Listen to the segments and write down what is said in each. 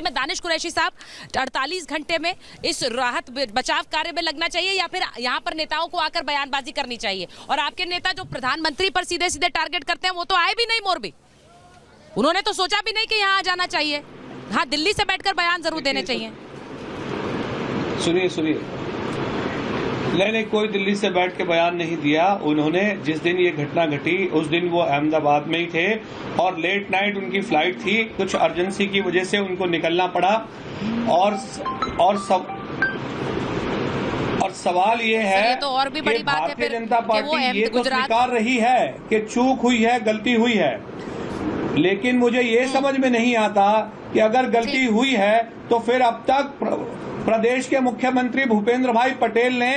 में दानिश कुरैशी साहब 48 घंटे में इस राहत बचाव कार्य में लगना चाहिए या फिर यहाँ पर नेताओं को आकर बयानबाजी करनी चाहिए? और आपके नेता जो प्रधानमंत्री पर सीधे सीधे टारगेट करते हैं वो तो आए भी नहीं मोरबी, उन्होंने तो सोचा भी नहीं कि यहाँ आ जाना चाहिए। हाँ, दिल्ली से बैठकर बयान जरूर देने चाहिए। सुनिए, मैंने कोई दिल्ली से बैठ के बयान नहीं दिया। उन्होंने जिस दिन ये घटना घटी उस दिन वो अहमदाबाद में ही थे और लेट नाइट उनकी फ्लाइट थी, कुछ अर्जेंसी की वजह से उनको निकलना पड़ा। और सवाल ये है तो और भी बड़ी बात है भारतीय जनता पार्टी ये तो स्वीकार रही है कि चूक हुई है, गलती हुई है, लेकिन मुझे ये समझ में नहीं आता कि अगर गलती हुई है तो फिर अब तक प्रदेश के मुख्यमंत्री भूपेंद्र भाई पटेल ने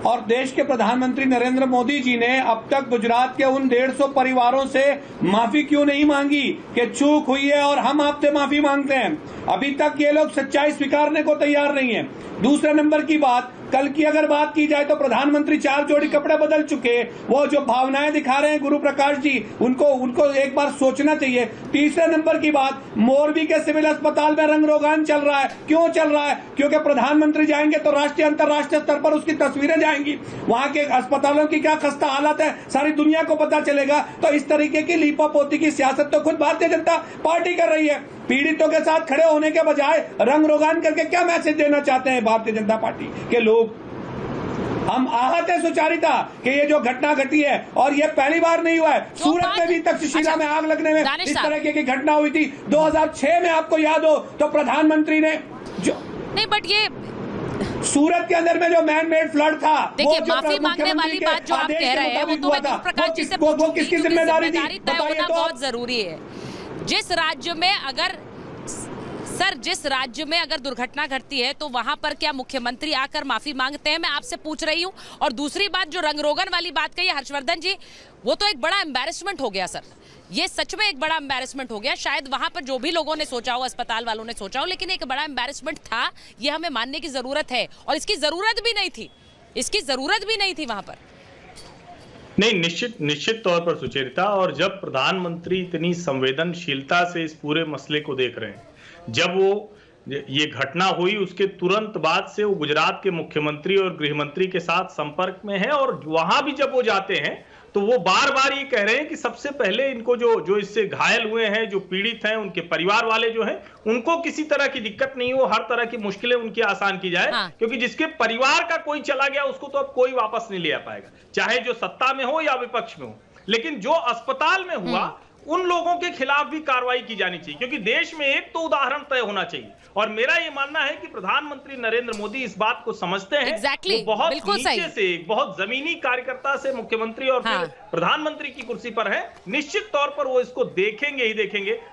और देश के प्रधानमंत्री नरेंद्र मोदी जी ने अब तक गुजरात के उन 150 परिवारों से माफी क्यों नहीं मांगी कि चूक हुई है और हम आपसे माफी मांगते हैं? अभी तक ये लोग सच्चाई स्वीकारने को तैयार नहीं है। दूसरे नंबर की बात, कल की अगर बात की जाए तो प्रधानमंत्री 4 जोड़ी कपड़े बदल चुके। वो जो भावनाएं दिखा रहे हैं गुरु प्रकाश जी, उनको एक बार सोचना चाहिए। तीसरे नंबर की बात, मोरबी के सिविल अस्पताल में रंग रोगान चल रहा है। क्यों चल रहा है? क्योंकि प्रधानमंत्री जाएंगे तो राष्ट्रीय अंतर्राष्ट्रीय स्तर पर उसकी तस्वीरें जाएंगी। वहां के अस्पतालों की क्या खस्ता हालत है सारी दुनिया को पता चलेगा। तो इस तरीके की लीपापोती की सियासत तो खुद भारतीय जनता पार्टी कर रही है। पीड़ितों के साथ खड़े होने के बजाय रंग रोगान करके क्या मैसेज देना चाहते हैं भारतीय जनता पार्टी के लोग? हम आहत है सुचारिता कि ये जो घटना घटी है, और ये पहली बार नहीं हुआ है। सूरत में भी तक्षशिला में आग लगने में इस तरह की घटना हुई थी 2006 में, आपको याद हो तो प्रधानमंत्री ने जो नहीं, बट ये सूरत के अंदर में जो मैन मेड फ्लड था, देखिए माफी मांगने वाली बात जो आप कह रहे हैं वो तो मैं गुरु प्रकाश जी से वो किसकी जिम्मेदारी थी तय होना बहुत जरूरी है। जिस राज्य में अगर दुर्घटना घटती है तो वहां पर क्या मुख्यमंत्री आकर माफी मांगते हैं, मैं आपसे पूछ रही हूं। और दूसरी बात जो रंगरोगन वाली बात कही हर्षवर्धन जी, वो तो एक बड़ा एम्बैरेसमेंट हो गया सर। ये सच में एक बड़ा एम्बैरेसमेंट हो गया। शायद वहां पर जो भी लोगों ने सोचा हो, अस्पताल वालों ने सोचा हो, लेकिन एक बड़ा एम्बैरेसमेंट था। ये हमें मानने की जरूरत है और इसकी जरूरत भी नहीं थी वहां पर। नहीं, निश्चित तौर पर सुचेता। और जब प्रधानमंत्री इतनी संवेदनशीलता से इस पूरे मसले को देख रहे हैं, जब वो ये घटना हुई उसके तुरंत बाद से वो गुजरात के मुख्यमंत्री और गृह मंत्री के साथ संपर्क में है, और वहां भी जब वो जाते हैं तो वो बार बार ये कह रहे हैं कि सबसे पहले इनको जो इससे घायल हुए हैं, जो पीड़ित हैं, उनके परिवार वाले जो हैं, उनको किसी तरह की दिक्कत नहीं हो, हर तरह की मुश्किलें उनकी आसान की जाए। हाँ। क्योंकि जिसके परिवार का कोई चला गया उसको तो अब कोई वापस नहीं ले आ पाएगा, चाहे जो सत्ता में हो या विपक्ष में हो। लेकिन जो अस्पताल में हुआ उन लोगों के खिलाफ भी कार्रवाई की जानी चाहिए, क्योंकि देश में एक तो उदाहरण तय होना चाहिए। और मेरा ये मानना है कि प्रधानमंत्री नरेंद्र मोदी इस बात को समझते हैं। वो बहुत नीचे से, बहुत जमीनी कार्यकर्ता से मुख्यमंत्री और फिर प्रधानमंत्री की कुर्सी पर है। निश्चित तौर पर वो इसको देखेंगे ही देखेंगे।